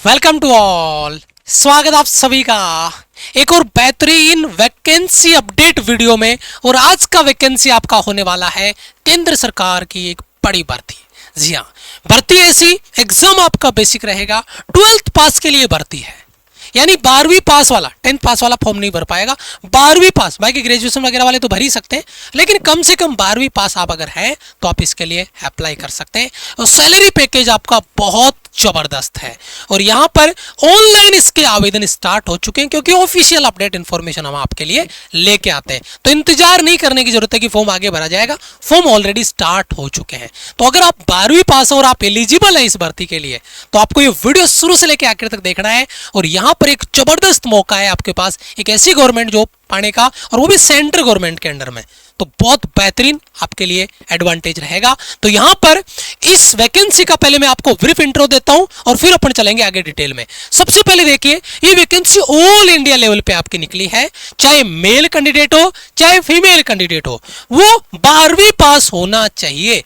Welcome to all. स्वागत आप सभी का एक और बेहतरीन वैकेंसी अपडेट वीडियो में। और आज का वैकेंसी आपका होने वाला है केंद्र सरकार की एक बड़ी भर्ती। जी हाँ, भर्ती ऐसी एग्जाम आपका बेसिक रहेगा, 12th पास के लिए भर्ती है, यानी 12वीं पास वाला, 10th पास वाला फॉर्म नहीं भर पाएगा। 12वीं पास, बाकी ग्रेजुएशन वगैरह वाले तो भर ही सकते हैं, लेकिन कम से कम 12वीं पास आप अगर हैं तो आप इसके लिए अप्लाई कर सकते हैं। और सैलरी पैकेज आपका बहुत जबरदस्त है। और यहाँ पर ऑनलाइन इसके आवेदन स्टार्ट हो चुके हैं, क्योंकि ऑफिशियल अपडेट इन्फॉर्मेशन हम आपके लिए लेके आते हैं। तो इंतजार नहीं करने की जरूरत है कि फॉर्म आगे भरा जाएगा, फॉर्म ऑलरेडी स्टार्ट हो चुके हैं। तो अगर आप 12वीं पास और आप एलिजिबल हैं इस भर्ती के लिए, तो आपको ये वीडियो शुरू से लेकर आखिर तक देखना है। और यहाँ पर एक जबरदस्त मौका है आपके पास एक ऐसी गवर्नमेंट जॉब पाने का, और वो भी सेंट्रल गवर्नमेंट के अंडर में। तो बहुत बेहतरीन आपके लिए एडवांटेज रहेगा। तो यहां पर इस वैकेंसी का पहले मैं आपको ब्रीफ इंट्रो देता हूं और फिर अपन चलेंगे आगे डिटेल में। सबसे पहले देखिए, ये वैकेंसी ऑल इंडिया लेवल पे आपकी निकली है। चाहे मेल कैंडिडेट हो चाहे फीमेल कैंडिडेट हो, वो 12वीं पास होना चाहिए।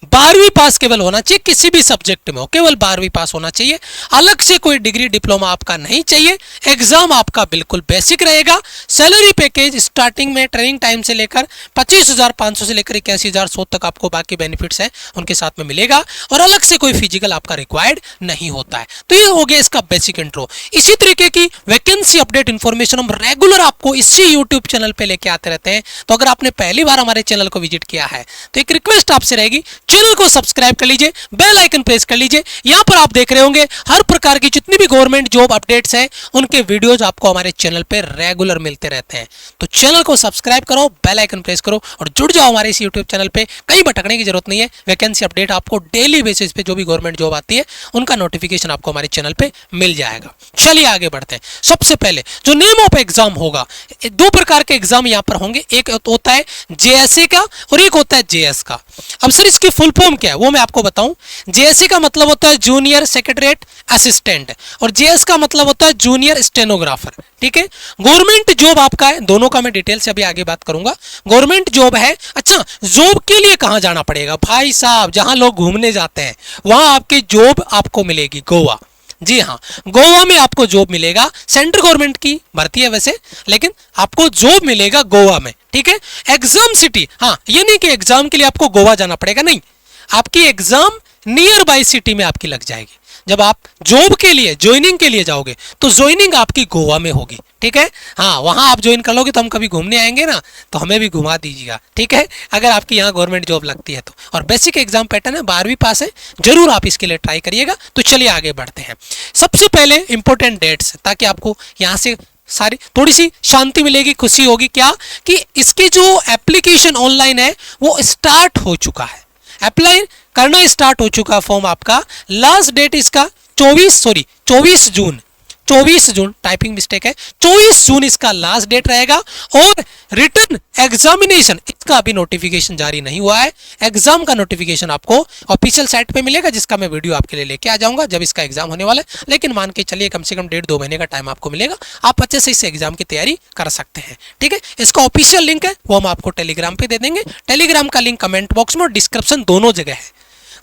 12वीं पास केवल होना चाहिए, किसी भी सब्जेक्ट में हो, केवल 12वीं पास होना चाहिए। अलग से कोई डिग्री डिप्लोमा आपका नहीं चाहिए। एग्जाम आपका बिल्कुल बेसिक रहेगा। सैलरी पैकेज स्टार्टिंग में ट्रेनिंग टाइम से लेकर 25,500 से लेकर 81,100 तक आपको बाकी बेनिफिट्स हैं उनके साथ में मिलेगा। और अलग से कोई फिजिकल आपका रिक्वायर्ड नहीं होता है। तो ये हो गया इसका बेसिक इंट्रो। इसी तरीके की वैकेंसी अपडेट इन्फॉर्मेशन हम रेगुलर आपको इसी यूट्यूब चैनल पे लेके आते रहते हैं। तो अगर आपने पहली बार हमारे चैनल को विजिट किया है तो एक रिक्वेस्ट आपसे रहेगी, चैनल को सब्सक्राइब कर लीजिए, बेल आइकन प्रेस कर लीजिए। यहां पर आप देख रहे होंगे हर प्रकार की जितनी भी गवर्नमेंट जॉब अपडेट्स हैं उनके वीडियोज आपको हमारे चैनल पे रेगुलर मिलते रहते हैं। तो चैनल को सब्सक्राइब करो, बेल आइकन प्रेस करो और जुड़ जाओ हमारे इस यूट्यूब चैनल पे। कहीं भटकने की जरूरत नहीं है। वैकेंसी अपडेट आपको डेली बेसिस पे जो भी गवर्नमेंट जॉब आती है उनका नोटिफिकेशन आपको हमारे चैनल पे मिल जाएगा। चलिए आगे बढ़ते हैं। सबसे पहले जो नेम ऑफ एग्जाम होगा, दो प्रकार के एग्जाम यहां पर होंगे। एक होता है जेएसए का और एक होता है जेएस का। अब सर इसकी फुल फॉर्म क्या है वो मैं आपको बताऊं। जेएसए का मतलब होता है जूनियर सेक्रेटरीट असिस्टेंट और जेएस का मतलब होता है जूनियर स्टेनोग्राफर। ठीक है, गवर्नमेंट जॉब आपका है, दोनों का मैं डिटेल से अभी आगे बात करूंगा। गवर्नमेंट जॉब है। अच्छा, जॉब के लिए कहां जाना पड़ेगा भाई साहब? जहां लोग घूमने जाते हैं वहां आपकी जॉब आपको मिलेगी, गोवा। जी हाँ, गोवा में आपको जॉब मिलेगा। सेंट्रल गवर्नमेंट की भर्ती है वैसे, लेकिन आपको जॉब मिलेगा गोवा में। ठीक है, एग्जाम सिटी, हाँ ये नहीं कि एग्जाम के लिए आपको गोवा जाना पड़ेगा, नहीं, आपकी एग्जाम नियर बाई सिटी में आपकी लग जाएगी। जब आप जॉब के लिए ज्वाइनिंग के लिए जाओगे तो ज्वाइनिंग आपकी गोवा में होगी। ठीक है, हाँ वहां आप ज्वाइन कर लोगे तो हम कभी घूमने आएंगे ना तो हमें भी घुमा दीजिएगा। ठीक है, अगर आपकी यहाँ गवर्नमेंट जॉब लगती है तो। और बेसिक एग्जाम पैटर्न है, 12वीं पास है, जरूर आप इसके लिए ट्राई करिएगा। तो चलिए आगे बढ़ते हैं। सबसे पहले इंपॉर्टेंट डेट्स, ताकि आपको यहाँ से सारी थोड़ी सी शांति मिलेगी, खुशी होगी। क्या कि इसकी जो एप्लीकेशन ऑनलाइन है वो स्टार्ट हो चुका है, अप्लाई करना स्टार्ट हो चुका। फॉर्म आपका लास्ट डेट इसका 24 जून, 24 जून, टाइपिंग मिस्टेक है, 24 जून इसका लास्ट डेट रहेगा। और रिटन एग्जामिनेशन इसका अभी नोटिफिकेशन जारी नहीं हुआ है। एग्जाम का नोटिफिकेशन आपको ऑफिशियल साइट पे मिलेगा, जिसका मैं वीडियो आपके लिए लेके आ जाऊंगा जब इसका एग्जाम होने वाला है। लेकिन मान के चलिए कम से कम 1.5-2 महीने का टाइम आपको मिलेगा, आप अच्छे से इस एग्जाम की तैयारी कर सकते हैं। ठीक है, इसका ऑफिशियल लिंक है वो हम आपको टेलीग्राम पे दे देंगे। टेलीग्राम का लिंक कमेंट बॉक्स में और डिस्क्रिप्शन दोनों जगह है।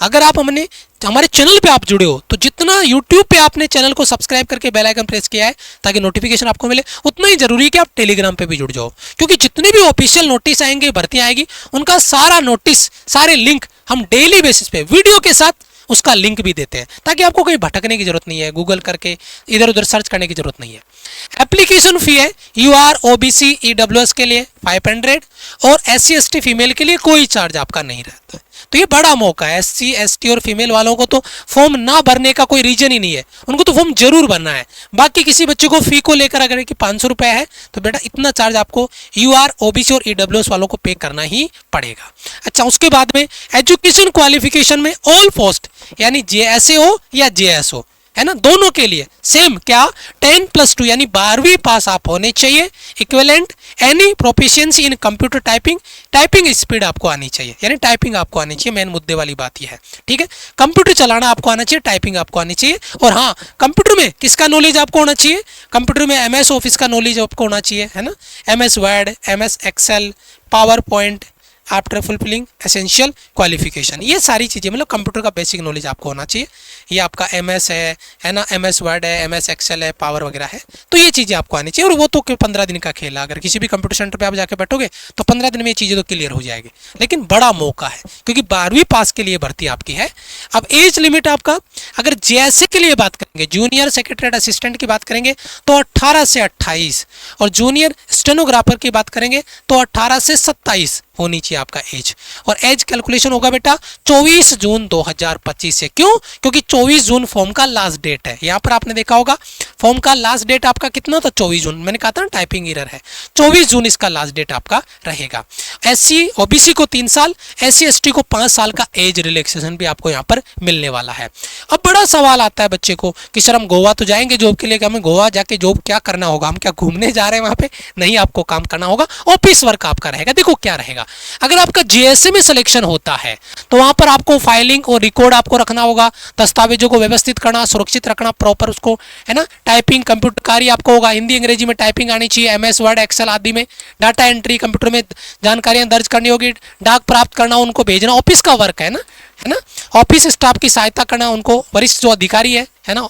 अगर आप हमारे चैनल पे आप जुड़े हो तो जितना YouTube पे आपने चैनल को सब्सक्राइब करके बेल आइकन प्रेस किया है ताकि नोटिफिकेशन आपको मिले, उतना ही जरूरी है कि आप टेलीग्राम पे भी जुड़ जाओ। क्योंकि जितने भी ऑफिशियल नोटिस आएंगे, भर्तियां आएगी, उनका सारा नोटिस, सारे लिंक हम डेली बेसिस पे वीडियो के साथ उसका लिंक भी देते हैं, ताकि आपको कहीं भटकने की जरूरत नहीं है, गूगल करके इधर उधर सर्च करने की जरूरत नहीं है। एप्लीकेशन फी है UR OBC EWS के लिए 500 और SC ST फीमेल के लिए कोई चार्ज आपका नहीं रहता है। तो ये बड़ा मौका है। SC ST और फीमेल वालों को तो फॉर्म ना भरने का कोई रीजन ही नहीं है, उनको तो फॉर्म जरूर भरना है। बाकी किसी बच्चे को फी को लेकर अगर 500 रुपए है तो बेटा इतना चार्ज आपको UR OBC और EWS वालों को पे करना ही पड़ेगा। अच्छा, उसके बाद में एजुकेशन क्वालिफिकेशन में ऑल पोस्ट, यानी JSA हो या JS हो, है ना, दोनों के लिए सेम क्या 10+2 यानी 12वीं पास आप होने चाहिए। इक्विवेलेंट एनी प्रोफिशिएंसी इन कंप्यूटर टाइपिंग, टाइपिंग स्पीड आपको आनी चाहिए, यानी टाइपिंग आपको आनी चाहिए। मेन मुद्दे वाली बात यह है। ठीक है, कंप्यूटर चलाना आपको आना चाहिए, टाइपिंग आपको आनी चाहिए। और हाँ, कंप्यूटर में किसका नॉलेज आपको होना चाहिए? कंप्यूटर में MS ऑफिस का नॉलेज आपको होना चाहिए, है ना, MS Word, MS Excel, PowerPoint, after fulfilling essential qualification. ये सारी चीज़ें मतलब कंप्यूटर का बेसिक नॉलेज आपको होना चाहिए। ये आपका MS है ना, MS वर्ड है, MS एक्सेल है, पावर वगैरह है, तो ये चीज़ें आपको आनी चाहिए। और वो तो 15 दिन का खेल है, अगर किसी भी कंप्यूटर सेंटर पे आप जाके बैठोगे तो 15 दिन में ये चीज़ें तो क्लियर हो जाएगी। लेकिन बड़ा मौका है क्योंकि 12वीं पास के लिए भर्ती आपकी है। अब एज लिमिट आपका, अगर JSA के लिए बात करेंगे, जूनियर सेक्रेटरीट असिस्टेंट की बात करेंगे तो 18 से 28, और जूनियर स्टेनोग्राफर की बात करेंगे तो 18 से 27 होनी चाहिए आपका एज। और एज कैलकुलेशन होगा बेटा 24 जून 2025 से। क्यों? क्योंकि 24 जून फॉर्म का लास्ट डेट है। यहाँ पर आपने देखा होगा फॉर्म का लास्ट डेट आपका कितना था, 24 जून। मैंने कहा था ना टाइपिंग एरर है, 24 जून इसका लास्ट डेट आपका रहेगा। SC OBC को 3 साल, SC ST को 5 साल का एज रिलैक्सेशन भी आपको यहाँ पर मिलने वाला है। अब बड़ा सवाल आता है बच्चे को कि सर हम गोवा तो जाएंगे जॉब के लिए, कि हमें गोवा जाके जॉब क्या करना होगा, हम क्या घूमने जा रहे हैं वहाँ पे? नहीं, आपको काम करना होगा, ऑफिस वर्क आपका रहेगा। देखो क्या रहेगा, अगर आपका JSA में सिलेक्शन होता है तो वहां पर आपको फाइलिंग और रिकॉर्ड आपको रखना होगा, दस्तावेजों को व्यवस्थित करना, सुरक्षित रखना, प्रॉपर उसको, है ना। टाइपिंग कंप्यूटर कार्य आपको होगा, हिंदी अंग्रेजी में टाइपिंग आनी चाहिए, MS वर्ड एक्सेल आदि में। डाटा एंट्री कंप्यूटर में जानकारियां दर्ज करनी होगी, डाक प्राप्त करना, उनको भेजना, ऑफिस का वर्क है ना। ऑफिस स्टाफ की सहायता करना, उनको वरिष्ठ जो अधिकारी है ना,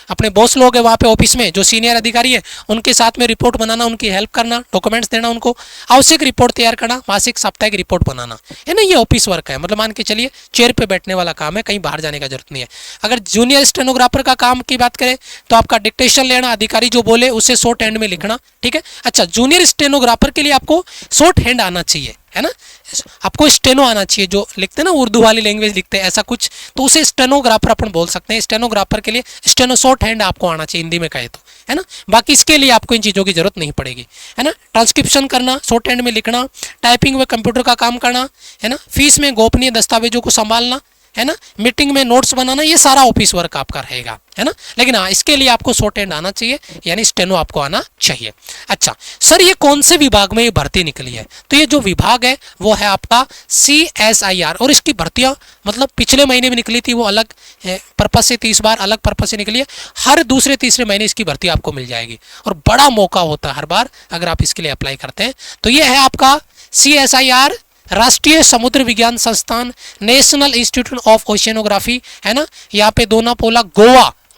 अपने बॉस लोग हैं वहाँ पे ऑफिस में, जो सीनियर अधिकारी है उनके साथ में रिपोर्ट बनाना, उनकी हेल्प करना, डॉक्यूमेंट्स देना उनको, आवश्यक रिपोर्ट तैयार करना, मासिक साप्ताहिक रिपोर्ट बनाना, है ना। ये ऑफिस वर्क है, मतलब मान के चलिए चेयर पे बैठने वाला काम है, कहीं बाहर जाने का जरूरत नहीं है। अगर जूनियर स्टेनोग्राफर का काम की बात करें तो आपका डिक्टेशन लेना, अधिकारी जो बोले उसे शॉर्ट हैंड में लिखना, ठीक है। अच्छा, जूनियर स्टेनोग्राफर के लिए आपको शॉर्ट हैंड आना चाहिए, है ना। आपको स्टेनो आना चाहिए, जो लिखते हैं ना उर्दू वाली लैंग्वेज लिखते हैं ऐसा कुछ, तो उसे स्टेनोग्राफर अपन बोल सकते हैं। स्टेनोग्राफर के लिए स्टेनो शॉर्ट हैंड आपको आना चाहिए, हिंदी में कहे तो, है ना। बाकी इसके लिए आपको इन चीज़ों की जरूरत नहीं पड़ेगी, है ना। ट्रांसक्रिप्शन करना, शॉर्ट हैंड में लिखना, टाइपिंग व कंप्यूटर का काम करना, है ना। फीस में गोपनीय दस्तावेजों को संभालना, है ना। मीटिंग में नोट्स बनाना, ये सारा ऑफिस वर्क आपका रहेगा, है ना। लेकिन हाँ, इसके लिए आपको शॉर्ट हैंड आना चाहिए, यानी स्टेनो आपको आना चाहिए। अच्छा सर, ये कौन से विभाग में ये भर्ती निकली है? तो ये जो विभाग है वो है आपका CSIR, और इसकी भर्तियां मतलब पिछले महीने में निकली थी, वो अलग पर्पज से 30 बार अलग पर्पज से निकली है। हर दूसरे तीसरे महीने इसकी भर्ती आपको मिल जाएगी, और बड़ा मौका होता है हर बार अगर आप इसके लिए अप्लाई करते हैं। तो ये है आपका CSIR, राष्ट्रीय समुद्र विज्ञान संस्थान, नेशनल इंस्टीट्यूट ऑफ ओशियनोग्राफी, है ना। यहाँ पे दोनापोला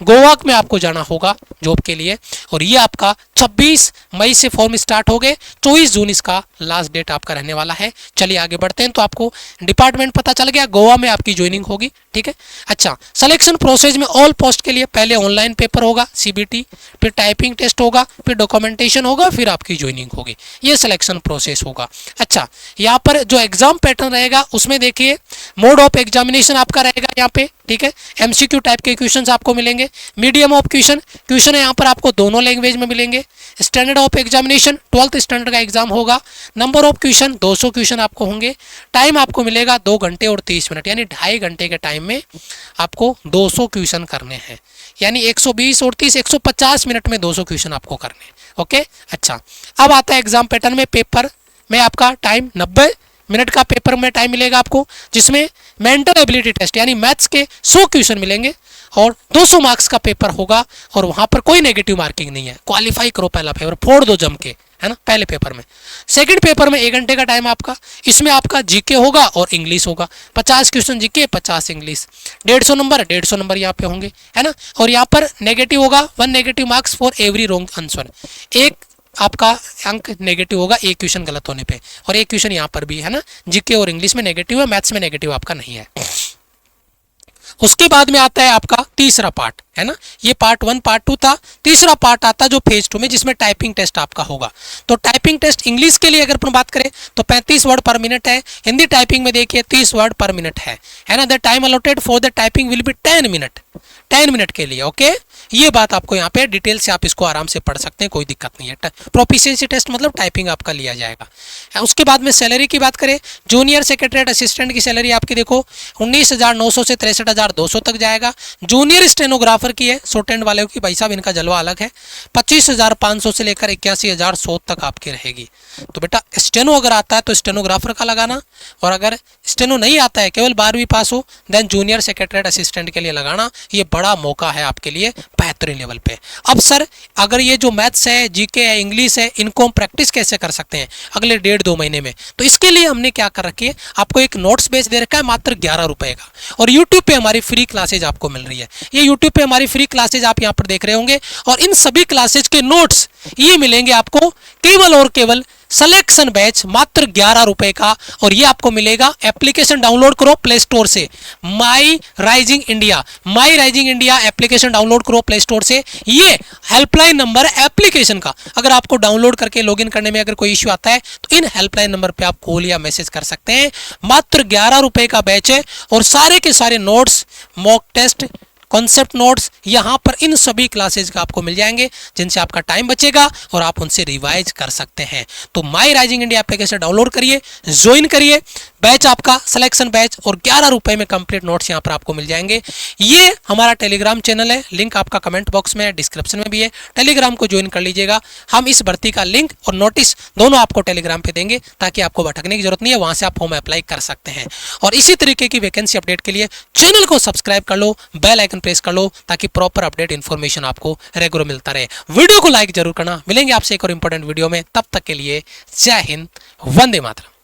गोवा में आपको जाना होगा जॉब के लिए। और ये आपका 26 मई से फॉर्म स्टार्ट हो गए, 24 जून इसका लास्ट डेट आपका रहने वाला है। चलिए आगे बढ़ते हैं। तो आपको डिपार्टमेंट पता चल गया, गोवा में आपकी ज्वाइनिंग होगी, ठीक है। अच्छा, सिलेक्शन प्रोसेस में ऑल पोस्ट के लिए पहले ऑनलाइन पेपर होगा CBT, फिर टाइपिंग टेस्ट होगा, फिर डॉक्यूमेंटेशन होगा, फिर आपकी ज्वाइनिंग होगी। ये सिलेक्शन प्रोसेस होगा। अच्छा, यहाँ पर जो एग्जाम पैटर्न रहेगा उसमें देखिए मोड ऑफ एग्जामिनेशन आपका रहेगा यहाँ पे, ठीक है। MCQ टाइप के क्वेश्चन आपको मिलेंगे। मीडियम ऑफ क्वेश्चन है यहाँ पर आपको दोनों लैंग्वेज में मिलेंगे। Standard of examination 12th standard का एग्जाम होगा। नंबर ऑफ क्वेश्चन 200 क्वेश्चन आपको होंगे। टाइम आपको मिलेगा 2 घंटे और 30 मिनट, यानी 2.5 घंटे के टाइम में आपको 200 क्वेश्चन करने हैं, यानी 120 और 30 150 मिनट में 200 क्वेश्चन आपको करने हैं। ओके। अच्छा, अब आता है एग्जाम पैटर्न में। पेपर में आपका टाइम 90 मिनट का पेपर में टाइम मिलेगा आपको, जिसमें मेंटल एबिलिटी टेस्ट यानी मैथ्स के 100 क्वेश्चन मिलेंगे और 200 मार्क्स का पेपर होगा। और वहां पर कोई नेगेटिव मार्किंग नहीं है, क्वालिफाई करो, पहला पेपर फोड़ दो जम के, है ना, पहले पेपर में। सेकंड पेपर में 1 घंटे का टाइम आपका, इसमें आपका GK होगा और इंग्लिश होगा। 50 क्वेश्चन GK, 50 इंग्लिश, 150 नंबर यहाँ पे होंगे, है ना। और यहाँ पर नेगेटिव होगा, 1 negative marks for every wrong answer, एक आपका अंक नेगेटिव होगा एक क्वेश्चन गलत होने पे। और एक क्वेश्चन यहाँ पर भी है ना, GK और इंग्लिश में नेगेटिव है, मैथ्स में नेगेटिव आपका नहीं है। उसके बाद में आता है आपका तीसरा पार्ट, है ना। ये पार्ट 1 पार्ट 2 था। तीसरा पार्ट आता है जो फेज 2 में, जिसमें टाइपिंग टेस्ट आपका होगा। तो टाइपिंग टेस्ट इंग्लिश के लिए अगर अपन बात करें तो 35 वर्ड पर मिनट है। हिंदी टाइपिंग में देखिए 30 वर्ड पर मिनट है ना। The time allotted for the typing will be 10 minute, 10 minute के लिए। ओके, ये बात आपको यहाँ पे डिटेल से आप इसको आराम से पढ़ सकते हैं, कोई दिक्कत नहीं है। प्रोफिशिएंसी टेस्ट मतलब टाइपिंग आपका लिया जाएगा। उसके बाद में सैलरी की बात करें, जूनियर सेक्रेटरीट असिस्टेंट की सैलरी आपकी देखो 19,900 से 63,200 तक जाएगा। जूनियर स्टेनोग्राफर की है, शॉर्ट हैंड वाले की, भाई साहब इनका जलवा अलग है, 25,500 से लेकर 81,100 तक आपकी रहेगी। तो बेटा स्टेनो अगर आता है तो स्टेनोग्राफर का लगाना, और अगर स्टेनो नहीं आता है, केवल 12वीं पास हो, देन जूनियर सेक्रेटरीट असिस्टेंट के लिए लगाना। ये बड़ा मौका है आपके लिए, बेहतर बेहतरीन लेवल पे। अब सर अगर ये जो मैथ्स है, जीके है, इंग्लिश है, इनको हम प्रैक्टिस कैसे कर सकते हैं अगले 1.5-2 महीने में? तो इसके लिए हमने क्या कर रखी है, आपको एक नोट्स बेच दे रखा है मात्र 11 रुपए का, और यूट्यूब पे हमारी फ्री क्लासेज आपको मिल रही है। ये यूट्यूब पे हमारी फ्री क्लासेज आप यहाँ पर देख रहे होंगे, और इन सभी क्लासेज के नोट्स ये मिलेंगे आपको केवल और केवल सिलेक्शन बैच मात्र 11 रुपए का। और ये आपको मिलेगा, एप्लीकेशन डाउनलोड करो प्ले स्टोर से, माई राइजिंग इंडिया एप्लीकेशन डाउनलोड करो प्ले स्टोर से। ये हेल्पलाइन नंबर एप्लीकेशन का, अगर आपको डाउनलोड करके लॉगिन करने में अगर कोई इश्यू आता है तो इन हेल्पलाइन नंबर पे आप कॉल या मैसेज कर सकते हैं। मात्र 11 रुपए का बैच है, और सारे के सारे notes, mock test, concept notes यहाँ पर इन सभी क्लासेज का आपको मिल जाएंगे, जिनसे आपका टाइम बचेगा और आप उनसे रिवाइज कर सकते हैं। तो माई राइजिंग इंडिया एप्लीकेशन डाउनलोड करिए, ज्वाइन करिए, बैच आपका सिलेक्शन बैच, और 11 रुपए में कंप्लीट नोट्स यहाँ पर आपको मिल जाएंगे। ये हमारा टेलीग्राम चैनल है, लिंक आपका कमेंट बॉक्स में है, डिस्क्रिप्शन में भी है, टेलीग्राम को ज्वाइन कर लीजिएगा। हम इस भर्ती का लिंक और नोटिस दोनों आपको टेलीग्राम पे देंगे, ताकि आपको भटकने की जरूरत नहीं है, वहां से आप फॉर्म अप्लाई कर सकते हैं। और इसी तरीके की वैकेंसी अपडेट के लिए चैनल को सब्सक्राइब कर लो, बेल आइकन प्रेस कर लो, ताकि प्रॉपर अपडेट इन्फॉर्मेशन आपको रेगुलर मिलता रहे। वीडियो को लाइक जरूर करना। मिलेंगे आपसे एक और इंपॉर्टेंट वीडियो में, तब तक के लिए जय हिंद, वंदे मातरम।